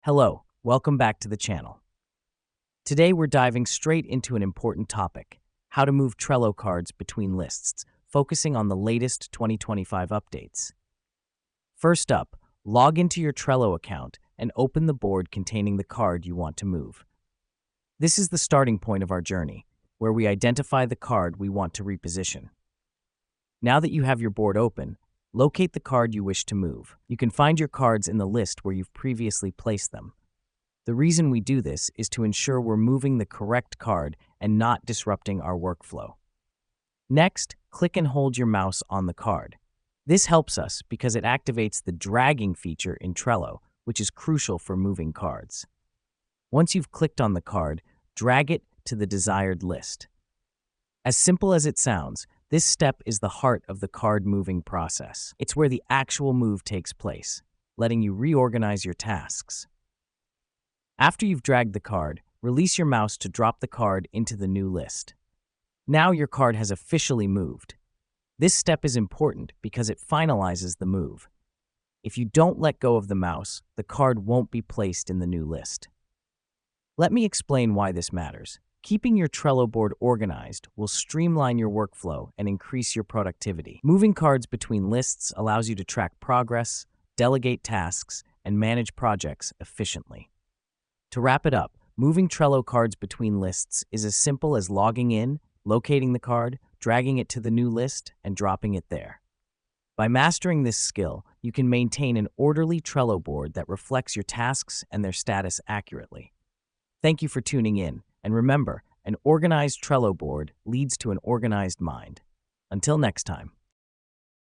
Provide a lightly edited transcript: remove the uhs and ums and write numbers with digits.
Hello, welcome back to the channel. Today we're diving straight into an important topic, how to move Trello cards between lists, focusing on the latest 2025 updates. First up, log into your Trello account and open the board containing the card you want to move. This is the starting point of our journey, where we identify the card we want to reposition. Now that you have your board open, locate the card you wish to move. You can find your cards in the list where you've previously placed them. The reason we do this is to ensure we're moving the correct card and not disrupting our workflow. Next, click and hold your mouse on the card. This helps us because it activates the dragging feature in Trello, which is crucial for moving cards. Once you've clicked on the card, drag it to the desired list. As simple as it sounds, this step is the heart of the card moving process. It's where the actual move takes place, letting you reorganize your tasks. After you've dragged the card, release your mouse to drop the card into the new list. Now your card has officially moved. This step is important because it finalizes the move. If you don't let go of the mouse, the card won't be placed in the new list. Let me explain why this matters. Keeping your Trello board organized will streamline your workflow and increase your productivity. Moving cards between lists allows you to track progress, delegate tasks, and manage projects efficiently. To wrap it up, moving Trello cards between lists is as simple as logging in, locating the card, dragging it to the new list, and dropping it there. By mastering this skill, you can maintain an orderly Trello board that reflects your tasks and their status accurately. Thank you for tuning in. And remember, an organized Trello board leads to an organized mind. Until next time.